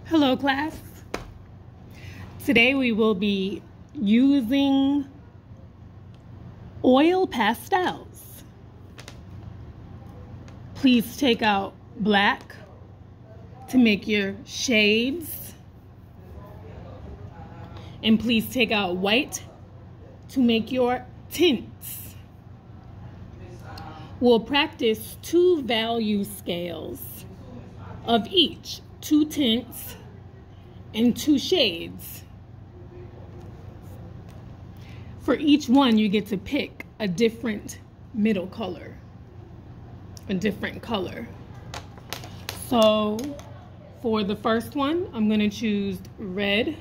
Hello class. Today we will be using oil pastels. Please take out black to make your shades. And please take out white to make your tints. We'll practice 2 value scales of each, 2 tints and 2 shades. For each one, you get to pick a different middle color, a different color. So for the first one, I'm going to choose red.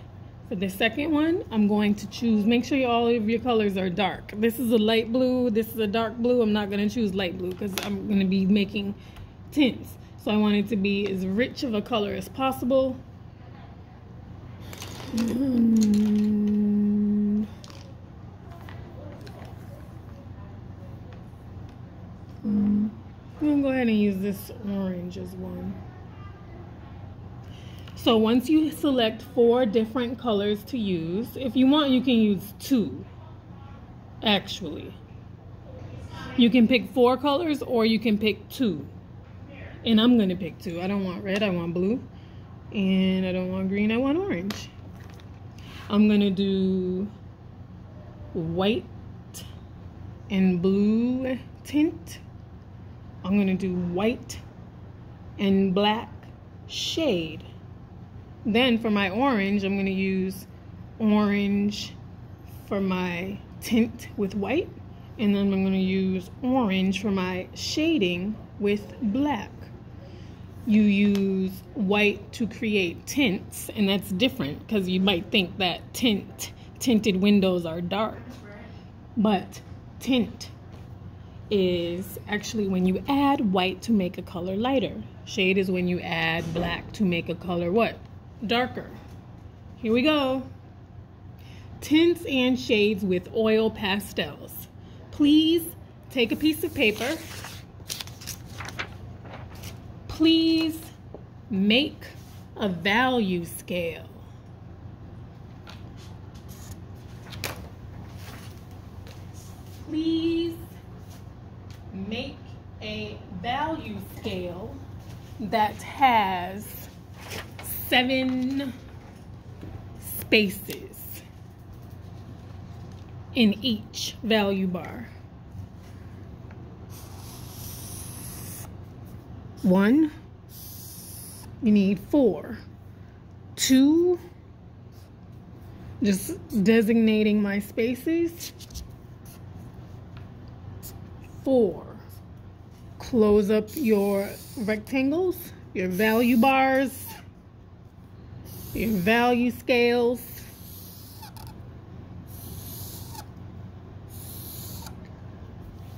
For the second one, I'm going to choose, make sure all of your colors are dark. This is a light blue, this is a dark blue. I'm not going to choose light blue because I'm going to be making tints. So I want it to be as rich of a color as possible. I'm going to go ahead and use this orange as one. So once you select 4 different colors to use, if you want, you can use 2, actually. You can pick 4 colors or you can pick 2. And I'm going to pick 2. I don't want red, I want blue. And I don't want green, I want orange. I'm going to do white and blue tint. I'm going to do white and black shade. Then for my orange, I'm going to use orange for my tint with white. And then I'm going to use orange for my shading with black. You use white to create tints, and that's different because you might think that tinted windows are dark. But tint is actually when you add white to make a color lighter. Shade is when you add black to make a color what? Darker. Here we go. Tints and shades with oil pastels. Please take a piece of paper. Please make a value scale. Please make a value scale that has 7 spaces in each value bar. 1, you need 4. 2, just designating my spaces. 4, close up your rectangles, your value bars, your value scales.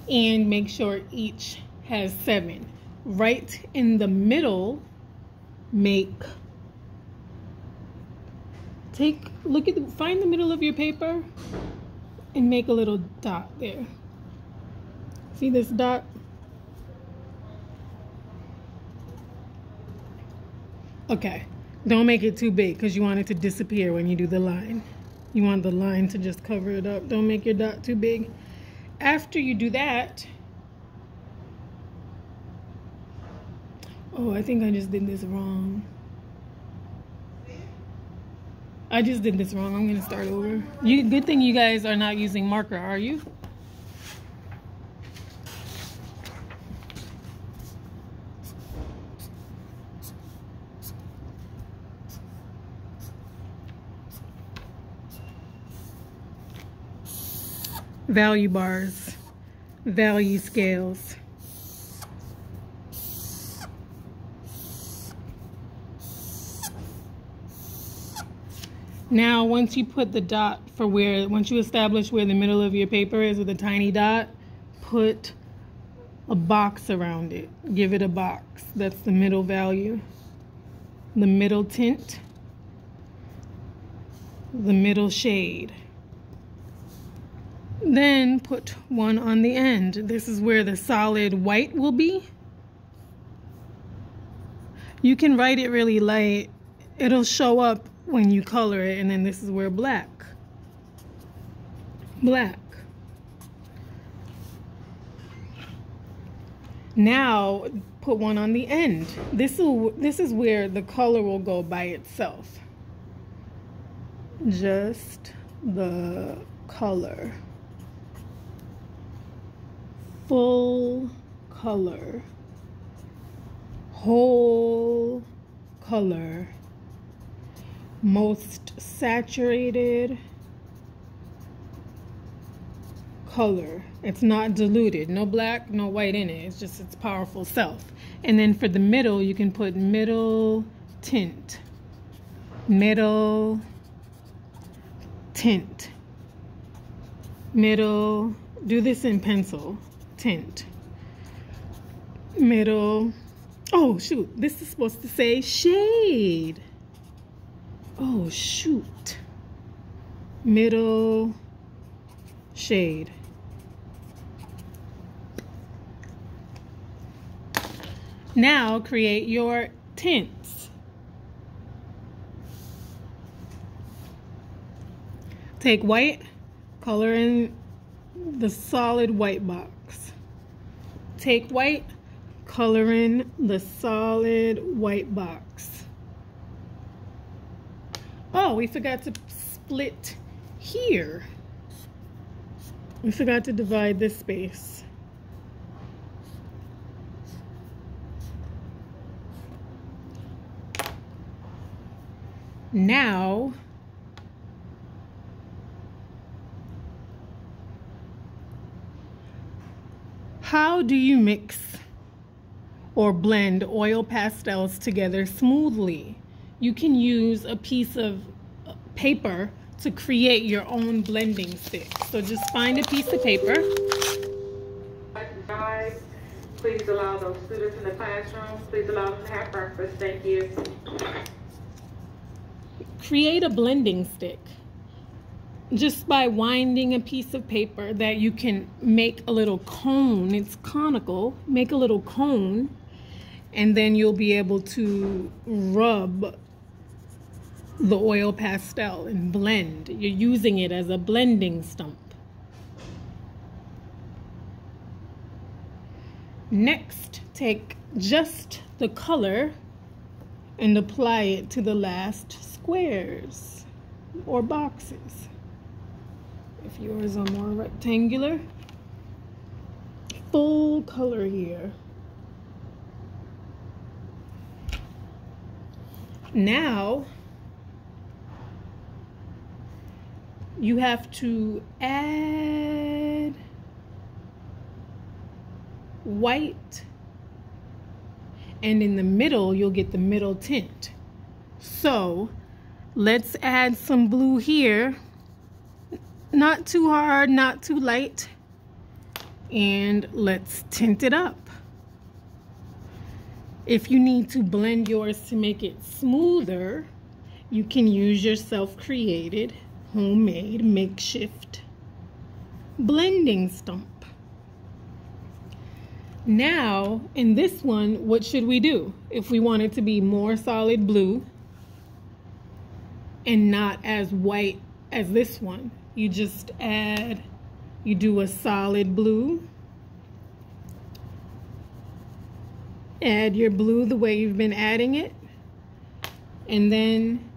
And make sure each has 7. Right in the middle, find the middle of your paper and make a little dot there. See this dot? Okay, don't make it too big because you want it to disappear when you do the line. You want the line to just cover it up. Don't make your dot too big. After you do that, oh, I think I just did this wrong. I just did this wrong. I'm going to start over. Good thing you guys are not using marker, are you? Value bars, value scales. Now, once you put the dot once you establish where the middle of your paper is with a tiny dot, put a box around it. Give it a box. That's the middle value, the middle tint, the middle shade. Then put one on the end. This is where the solid white will be. You can write it really light it'll show up when you color it, and then this is where black. Now put one on the end. This is where the color will go by itself. Just the color. Full color. Whole color. Most saturated color. It's not diluted. No black, no white in it. It's just its powerful self. And then for the middle, you can put middle tint. Middle tint. Middle. Do this in pencil. Tint. Middle. Oh, shoot. This is supposed to say shade. Oh, shoot. Middle shade. Now create your tints. Take white, color in the solid white box. Take white, color in the solid white box. Oh, we forgot to split here. We forgot to divide this space. Now, how do you mix or blend oil pastels together smoothly? You can use a piece of paper to create your own blending stick. So just find a piece of paper. Please allow those students in the classroom, please allow them to have breakfast. Thank you. Create a blending stick just by winding a piece of paper that you can make a little cone. It's conical. Make a little cone, and then you'll be able to rub the oil pastel and blend. You're using it as a blending stump. Next, take just the color and apply it to the last squares or boxes. If yours are more rectangular, full color here. Now you have to add white, and in the middle you'll get the middle tint. So let's add some blue here, not too hard, not too light, and let's tint it up. If you need to blend yours to make it smoother, you can use your self-created, homemade, makeshift blending stump. Now, in this one, what should we do? If we want it to be more solid blue and not as white as this one, you just add, you do a solid blue. Add your blue the way you've been adding it, and then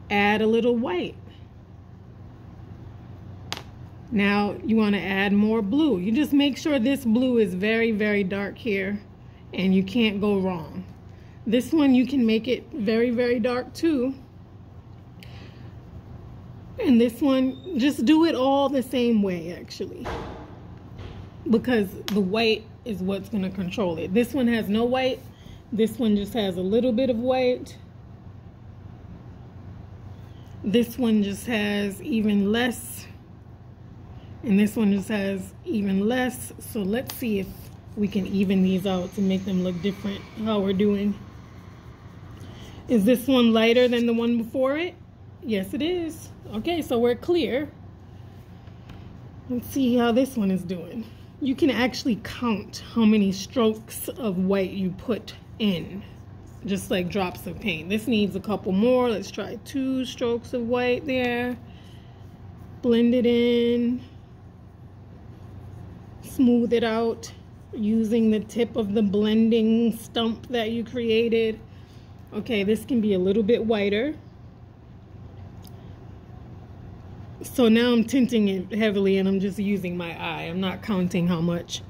add a little white. Now you want to add more blue. You just make sure this blue is very, very dark here, and you can't go wrong. This one you can make it very, very dark too. And this one, just do it all the same way actually, because the white is what's going to control it. This one has no white. This one just has a little bit of white. This one just has even less. And this one just has even less. So let's see if we can even these out to make them look different. How we're doing. Is this one lighter than the one before it? Yes, it is. Okay, so we're clear. Let's see how this one is doing. You can actually count how many strokes of white you put in. just like drops of paint. This needs a couple more. Let's try 2 strokes of white there. Blend it in. Smooth it out using the tip of the blending stump that you created. Okay, this can be a little bit whiter. So now I'm tinting it heavily and I'm just using my eye. I'm not counting how much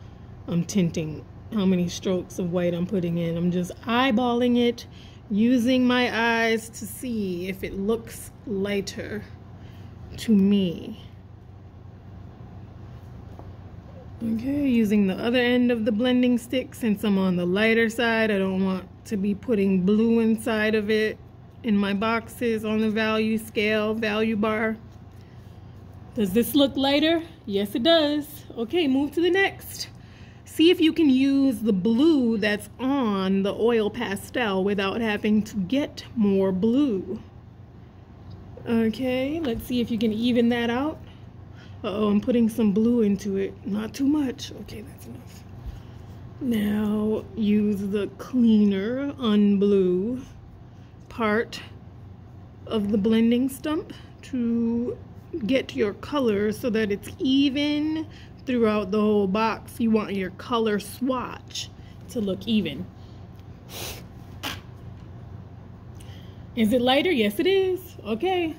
I'm tinting, how many strokes of white I'm putting in. I'm just eyeballing it, using my eyes to see if it looks lighter to me. Okay, using the other end of the blending stick since I'm on the lighter side. I don't want to be putting blue inside of it in my boxes on the value scale, value bar. Does this look lighter? Yes, it does. Okay, move to the next. See if you can use the blue that's on the oil pastel without having to get more blue. Okay, let's see if you can even that out. Uh-oh, I'm putting some blue into it. Not too much. Okay, that's enough. Now use the cleaner, unblue part of the blending stump to get your color so that it's even throughout the whole box. You want your color swatch to look even. Is it lighter? Yes, it is. Okay.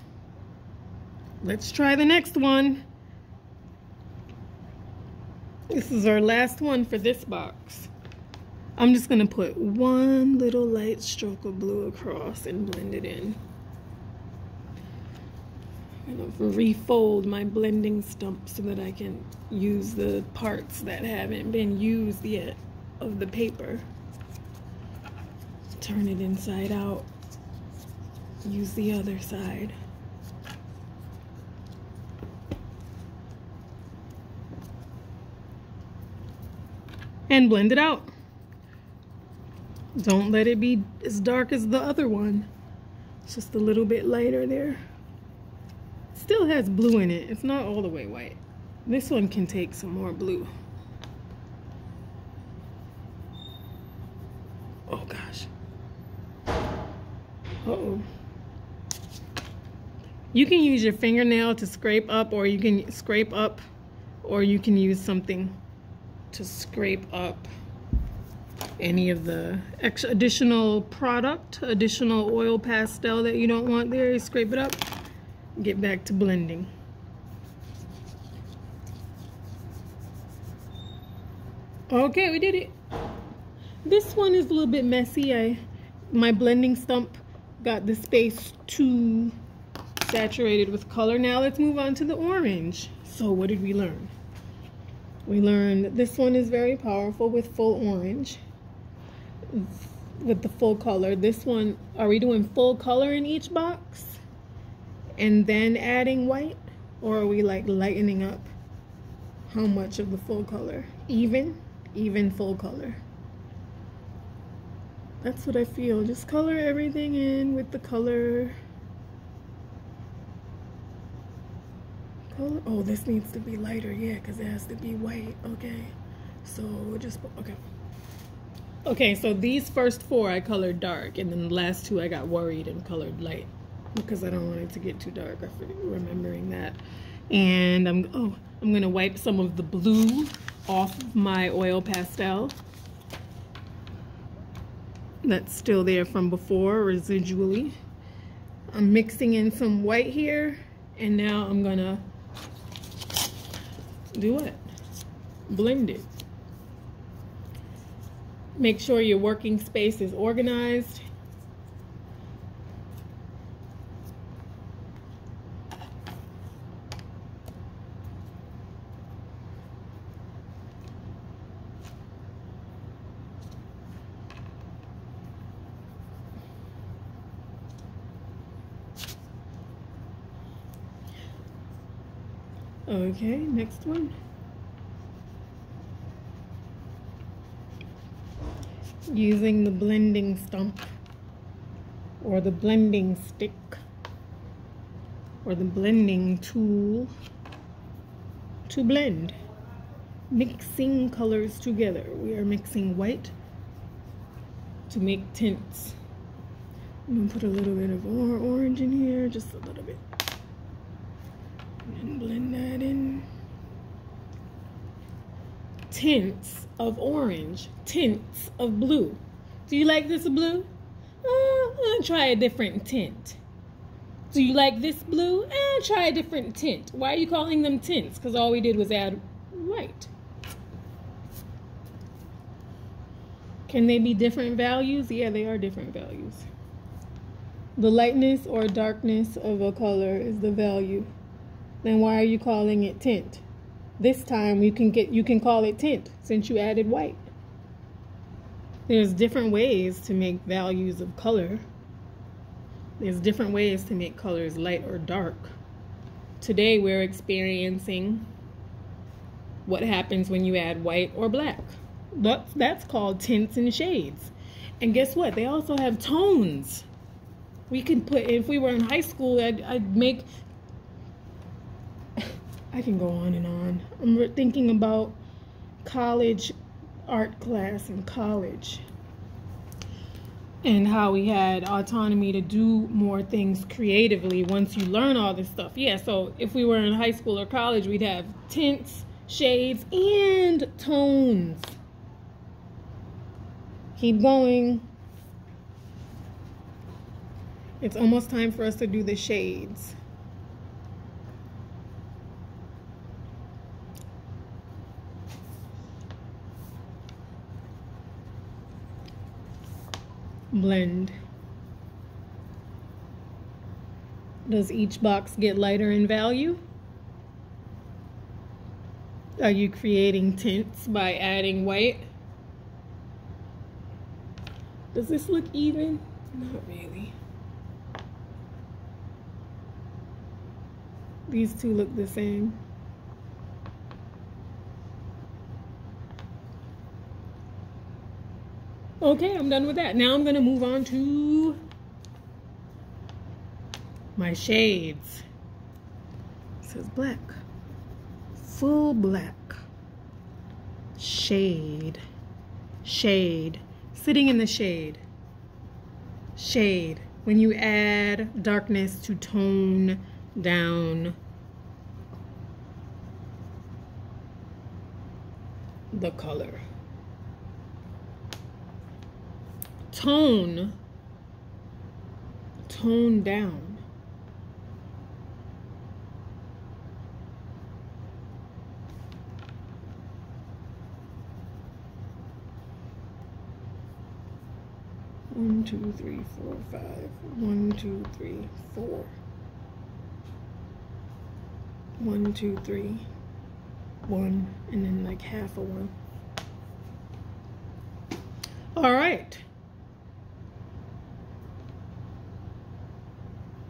Let's try the next one. This is our last one for this box. I'm just going to put one little light stroke of blue across and blend it in. I'm going to refold my blending stump so that I can use the parts that haven't been used yet of the paper. Turn it inside out. Use the other side. And blend it out. Don't let it be as dark as the other one. It's just a little bit lighter there. Still has blue in it. It's not all the way white. This one can take some more blue. Oh gosh. Uh-oh. You can use your fingernail to scrape up, or you can scrape up, or you can use something to scrape up any of the additional product, additional oil pastel that you don't want there. You scrape it up, get back to blending. Okay, we did it. This one is a little bit messy. My blending stump got the space too saturated with color. Now let's move on to the orange. So what did we learn? We learned that this one is very powerful with full orange, with the full color. This one, are we doing full color in each box and then adding white? Or are we like lightening up how much of the full color? Even full color. That's what I feel. Just color everything in with the color. Oh, this needs to be lighter, yeah, because it has to be white. Okay, so we'll just okay, so these first 4 I colored dark, and then the last 2 I got worried and colored light because I don't want it to get too dark. I forget remembering that. And I'm gonna wipe some of the blue off of my oil pastel that's still there from before residually. I'm mixing in some white here, and now I'm gonna do what? Blend it. Make sure your working space is organized. Okay, next one. Using the blending stump or the blending stick or the blending tool to blend. Mixing colors together. We are mixing white to make tints. I'm gonna put a little bit of orange in here, just a little bit. And blend that in. Tints of orange, tints of blue. Do you like this blue? I'm gonna try a different tint. Do you like this blue? Try a different tint. Why are you calling them tints? Because all we did was add white. Can they be different values? Yeah, they are different values. The lightness or darkness of a color is the value. Then why are you calling it tint? This time you can call it tint since you added white. There's different ways to make values of color. There's different ways to make colors light or dark. Today we're experiencing what happens when you add white or black. That's called tints and shades. And guess what? They also have tones. We could put, if we were in high school, I'd make, I can go on and on. I'm thinking about college art class in college and how we had autonomy to do more things creatively once you learn all this stuff. Yeah, so if we were in high school or college, we'd have tints, shades, and tones. Keep going. It's almost time for us to do the shades. Blend. Does each box get lighter in value? Are you creating tints by adding white? Does this look even? Not really. These two look the same. Okay, I'm done with that. Now I'm gonna move on to my shades. It says black. Full black. Shade. Shade. Sitting in the shade. Shade. When you add darkness to tone down the color. Tone down. One, two, three, four, five. 1, 2, 3, 4. 1, 2, 3, 1, and then like half a 1. All right.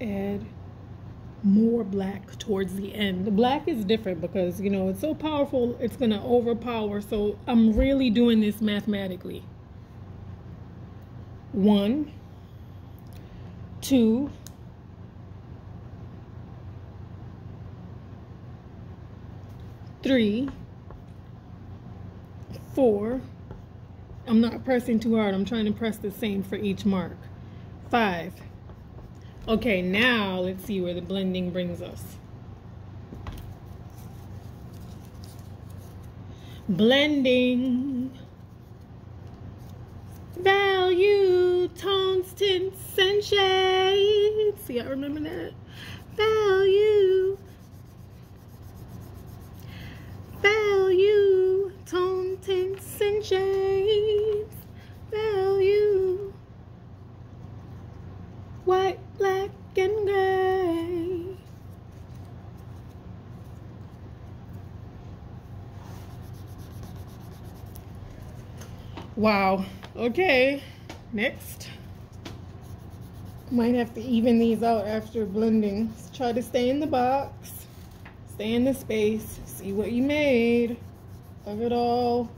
Add more black towards the end. The black is different because, you know, it's so powerful, it's gonna overpower. So I'm really doing this mathematically. 1, 2, 3, 4. I'm not pressing too hard. I'm trying to press the same for each mark. 5. Okay, now let's see where the blending brings us. Blending. Value, tones, tints, and shades. See, I remember that. Value. Value, tone, tints, and shades. Value. White, black, and gray. Wow. Okay, next. Might have to even these out after blending. Let's try to stay in the box. Stay in the space. See what you made of it all.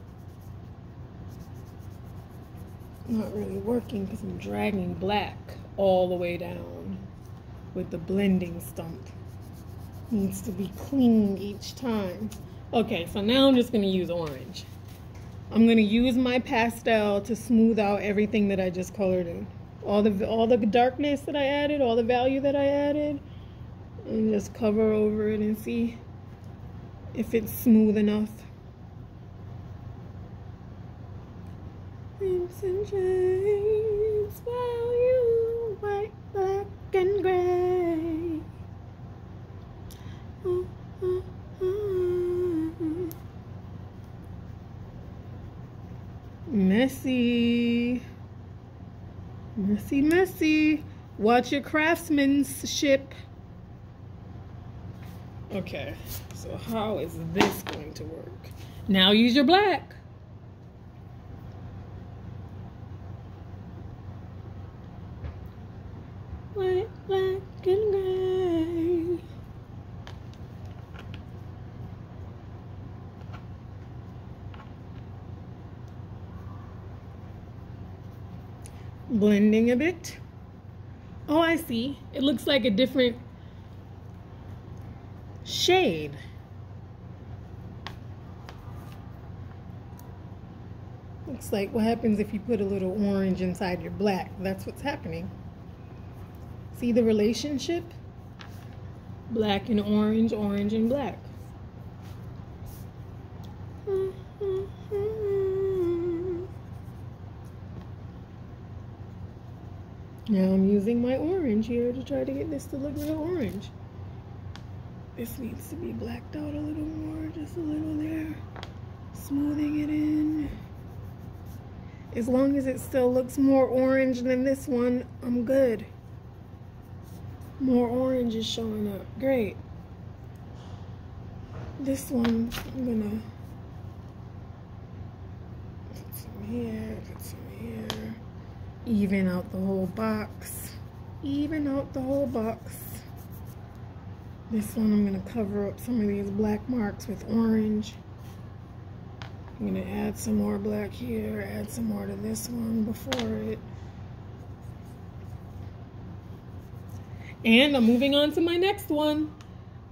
Not really working because I'm dragging black all the way down with the blending stump. Needs to be clean each time. Okay, so now I'm just going to use orange. I'm going to use my pastel to smooth out everything that I just colored in. all the darkness that I added, all the value that I added, and just cover over it and see if it's smooth enough. Tints and shades, value, white, black, and gray. Messy. Messy, messy. Watch your craftsmanship. Okay, so how is this going to work? Now use your black. White, black, and gray. Blending a bit. Oh, I see. It looks like a different shade. Looks like what happens if you put a little orange inside your black. That's what's happening. See the relationship? Black and orange, orange and black. Now I'm using my orange here to try to get this to look real orange. This needs to be blacked out a little more, just a little there. Smoothing it in. As long as it still looks more orange than this one, I'm good. More orange is showing up. Great. This one, I'm gonna put some here, put some here. Even out the whole box. Even out the whole box. This one I'm going to cover up some of these black marks with orange. I'm going to add some more black here, add some more to this one before it. And I'm moving on to my next one.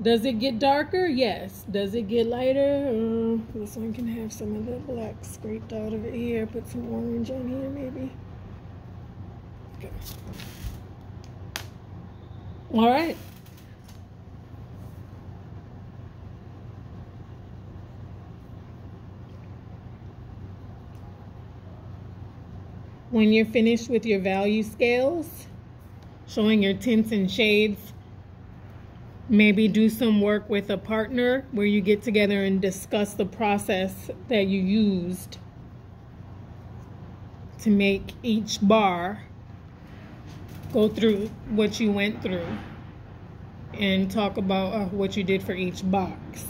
Does it get darker? Yes. Does it get lighter? This one can have some of the black scraped out of it here. Put some orange on here maybe. Okay. All right. When you're finished with your value scales, showing your tints and shades, maybe do some work with a partner where you get together and discuss the process that you used to make each bar. Go through what you went through and talk about what you did for each box.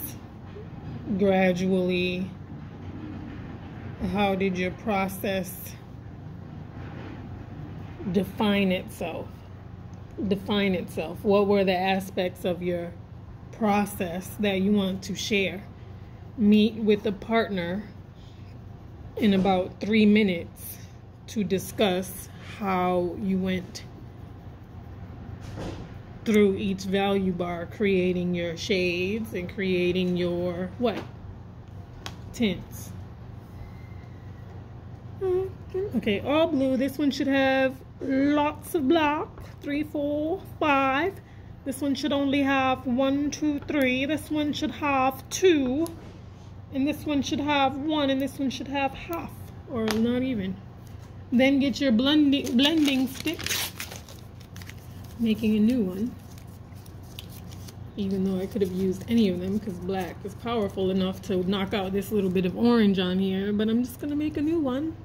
Gradually, how did your process define itself? Define itself. What were the aspects of your process that you want to share? Meet with a partner in about 3 minutes to discuss how you went through each value bar, creating your shades and creating your what? Tints. Okay, all blue. This one should have lots of black. 3, 4, 5. This one should only have 1, 2, 3. This one should have 2. And this one should have 1. And this one should have half. Or not even. Then get your blending stick. Making a new one. Even though I could have used any of them because black is powerful enough to knock out this little bit of orange on here. But I'm just going to make a new one.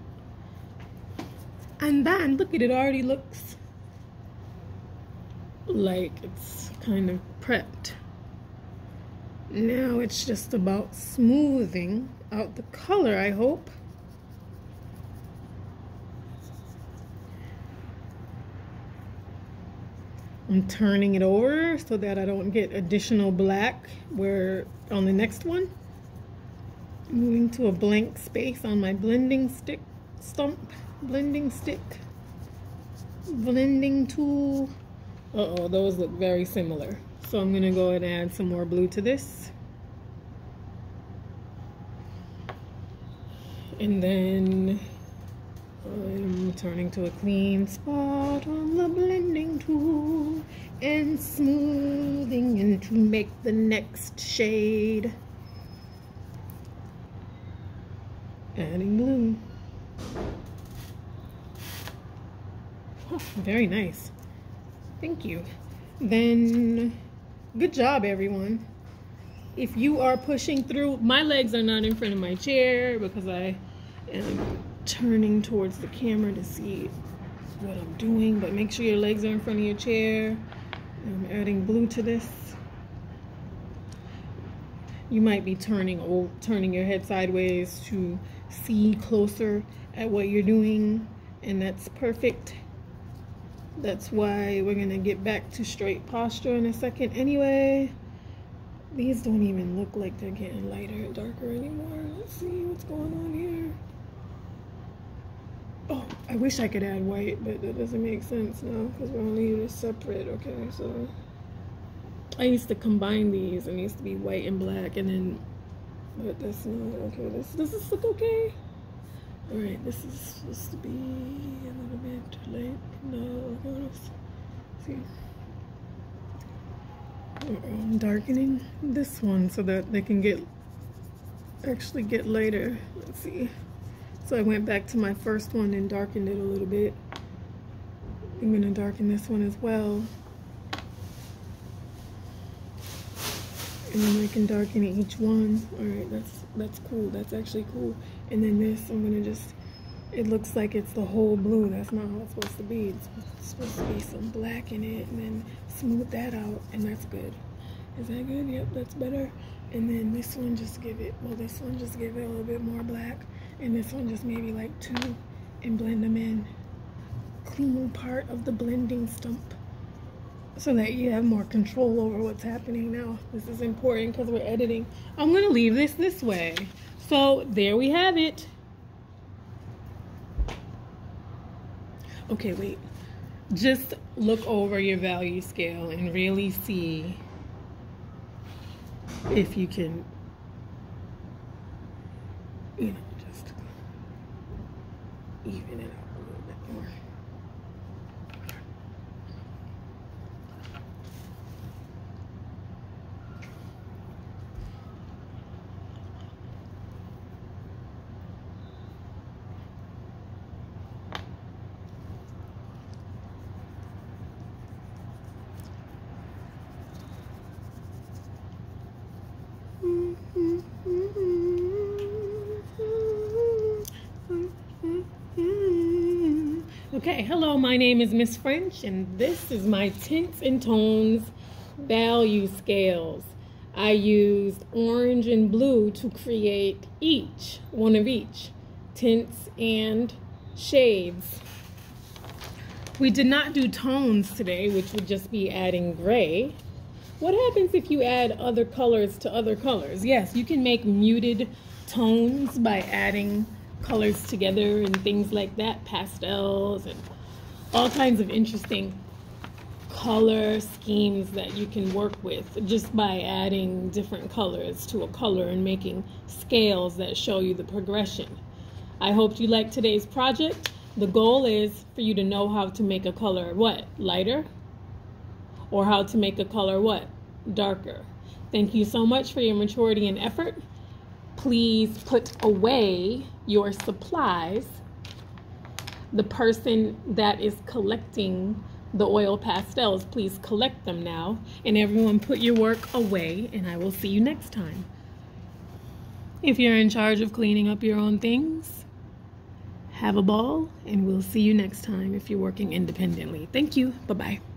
And then, look at it, already looks like it's kind of prepped. Now it's just about smoothing out the color, I hope. I'm turning it over so that I don't get additional black where on the next one. Moving to a blank space on my blending stick blending tool. Uh-oh, those look very similar. So I'm gonna go ahead and add some more blue to this. And then I'm turning to a clean spot on the blending tool and smoothing in to make the next shade. Adding blue. Oh, very nice. Thank you. Then, good job, everyone. If you are pushing through, my legs are not in front of my chair because I am turning towards the camera to see what I'm doing, but make sure your legs are in front of your chair. I'm adding blue to this. You might be turning your head sideways to see closer at what you're doing, and that's perfect. That's why we're gonna get back to straight posture in a second anyway. These don't even look like they're getting lighter and darker anymore. Let's see what's going on here. Oh, I wish I could add white, but that doesn't make sense now because we're gonna leave this separate. Okay, so I used to combine these, and it used to be white and black, and then, but that's not okay. Does this look okay? All right, this is supposed to be a little bit light. No, let's see. I'm darkening this one so that they can actually get lighter. Let's see. So I went back to my first one and darkened it a little bit. I'm gonna darken this one as well. And then I can darken each one. All right, that's cool. That's actually cool. And then this, I'm gonna just, it looks like it's the whole blue. That's not how it's supposed to be. It's supposed to be some black in it, and then smooth that out, and that's good. Is that good? Yep, that's better. And then this one, just give it, well, this one just give it a little bit more black, and this one just maybe like 2, and blend them in. Clean part of the blending stump, so that you have more control over what's happening now. This is important because we're editing. I'm gonna leave this way. So there we have it. Okay, wait. Just look over your value scale and really see if you can, you know, just even it out a little bit more. Okay, hello, my name is Miss French, and this is my Tints and Tones value scales. I used orange and blue to create one of each, tints and shades. We did not do tones today, which would just be adding gray. What happens if you add other colors to other colors? Yes, you can make muted tones by adding colors together and things like that, pastels and all kinds of interesting color schemes that you can work with just by adding different colors to a color and making scales that show you the progression. I hope you liked today's project. The goal is for you to know how to make a color what? Lighter? Or how to make a color what? Darker. Thank you so much for your maturity and effort. Please put away your supplies. The person that is collecting the oil pastels, please collect them now. And everyone put your work away, and I will see you next time. If you're in charge of cleaning up your own things, have a ball, and we'll see you next time if you're working independently. Thank you. Bye-bye.